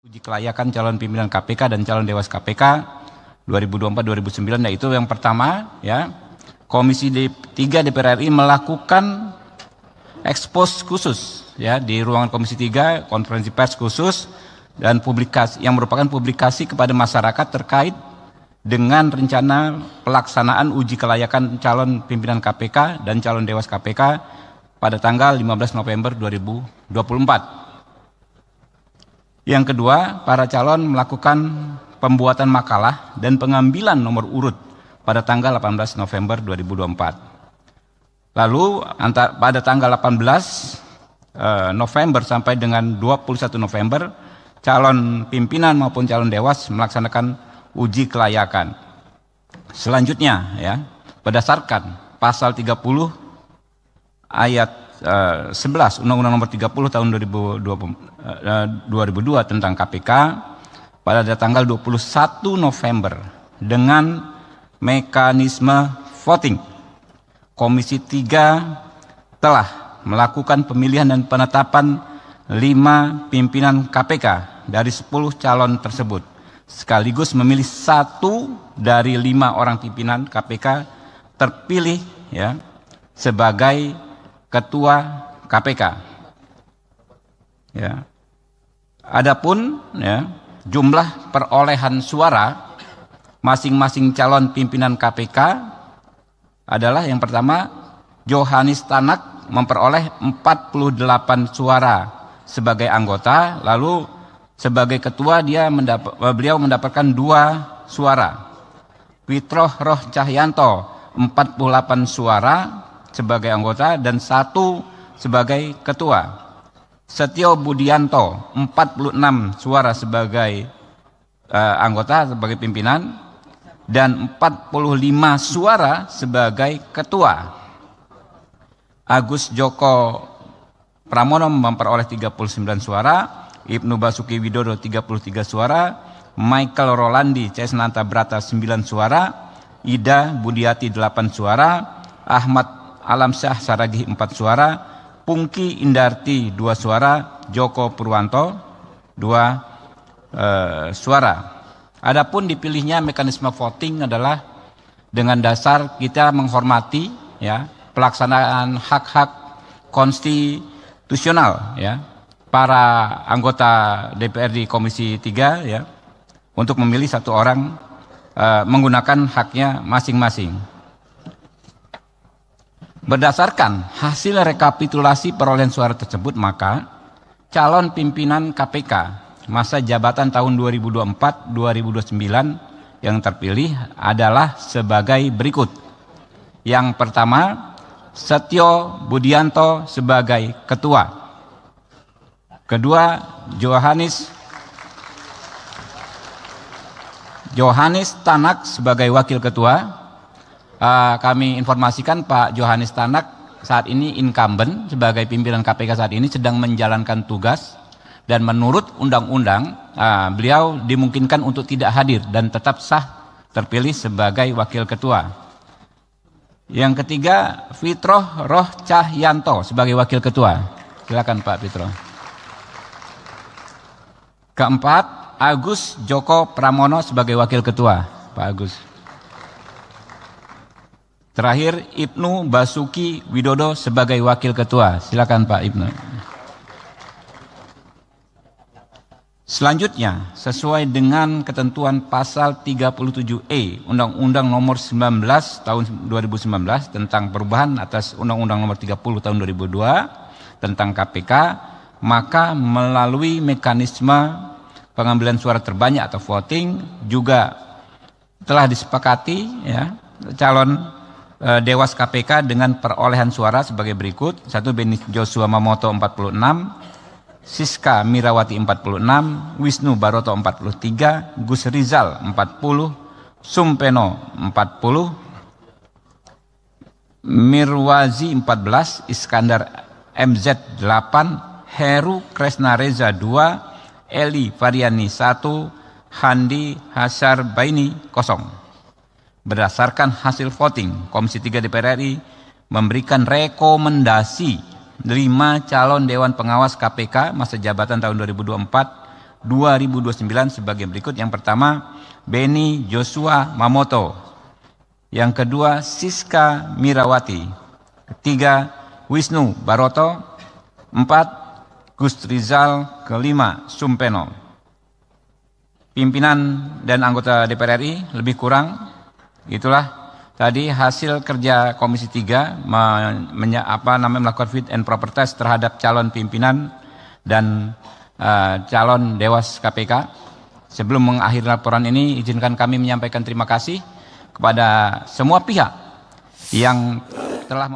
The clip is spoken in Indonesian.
Uji kelayakan calon pimpinan KPK dan calon Dewas KPK 2024-2009, yaitu yang pertama ya, Komisi 3 DPR RI melakukan ekspos khusus ya di ruangan Komisi 3, konferensi pers khusus dan publikasi yang merupakan publikasi kepada masyarakat terkait dengan rencana pelaksanaan uji kelayakan calon pimpinan KPK dan calon Dewas KPK pada tanggal 15 November 2024. Yang kedua, para calon melakukan pembuatan makalah dan pengambilan nomor urut pada tanggal 18 November 2024. Lalu pada tanggal 18 November sampai dengan 21 November, calon pimpinan maupun calon dewas melaksanakan uji kelayakan. Selanjutnya ya, berdasarkan pasal 30 ayat 11 Undang-Undang Nomor 30 Tahun 2002 tentang KPK, pada tanggal 21 November dengan mekanisme voting, Komisi 3 telah melakukan pemilihan dan penetapan 5 pimpinan KPK dari 10 calon tersebut, sekaligus memilih 1 dari 5 orang pimpinan KPK terpilih ya sebagai Ketua KPK. Ya. Adapun ya, jumlah perolehan suara masing-masing calon pimpinan KPK adalah yang pertama, Johannes Tanak memperoleh 48 suara sebagai anggota, lalu sebagai ketua beliau mendapatkan 2 suara. Fitroh Roh Cahyanto 48 suara sebagai anggota dan 1 sebagai ketua. Setio Budianto 46 suara sebagai anggota sebagai pimpinan dan 45 suara sebagai ketua. Agus Joko Pramono memperoleh 39 suara, Ibnu Basuki Widodo 33 suara, Michael Rolandi Cesnanta Brata 9 suara, Ida Budiati 8 suara, Ahmad Alamsyah Saragih 4 suara, Pungki Indarti 2 suara, Joko Purwanto 2 suara. Adapun dipilihnya mekanisme voting adalah dengan dasar kita menghormati ya pelaksanaan hak-hak konstitusional ya para anggota DPR di Komisi 3 ya untuk memilih 1 orang menggunakan haknya masing-masing. Berdasarkan hasil rekapitulasi perolehan suara tersebut, maka calon pimpinan KPK masa jabatan tahun 2024-2029 yang terpilih adalah sebagai berikut. Yang pertama, Setio Budianto sebagai ketua. Kedua, Johannes Tanak sebagai wakil ketua. Kami informasikan Pak Johannes Tanak saat ini incumbent sebagai pimpinan KPK saat ini sedang menjalankan tugas dan menurut undang-undang beliau dimungkinkan untuk tidak hadir dan tetap sah terpilih sebagai wakil ketua. Yang ketiga, Fitroh Roh Cahyanto sebagai wakil ketua. Silakan Pak Fitroh. Keempat, Agus Joko Pramono sebagai wakil ketua. Pak Agus. Terakhir, Ibnu Basuki Widodo sebagai wakil ketua. Silakan Pak Ibnu. Selanjutnya, sesuai dengan ketentuan pasal 37E Undang-Undang Nomor 19 Tahun 2019 tentang perubahan atas Undang-Undang Nomor 30 Tahun 2002 tentang KPK, maka melalui mekanisme pengambilan suara terbanyak atau voting juga telah disepakati ya calon Dewas KPK dengan perolehan suara sebagai berikut. 1, Beni Joshua Mamoto 46, Siska Mirawati 46, Wisnu Baroto 43, Gus Rizal 40, Sumpeno 40, Mirwazi 14, Iskandar MZ 8, Heru Kresna Reza 2, Eli Variani 1, Handi Hasar Baini 0. Berdasarkan hasil voting, Komisi 3 DPR RI memberikan rekomendasi 5 calon Dewan Pengawas KPK masa jabatan tahun 2024 2029 sebagai berikut. Yang pertama, Beni Joshua Mamoto. Yang kedua, Siska Mirawati. Ketiga, Wisnu Baroto. 4, Gus Rizal. Kelima, Sumpeno. Pimpinan dan anggota DPR RI lebih kurang itulah tadi hasil kerja Komisi 3 melakukan fit and proper test terhadap calon pimpinan dan calon Dewas KPK. Sebelum mengakhiri laporan ini, izinkan kami menyampaikan terima kasih kepada semua pihak yang telah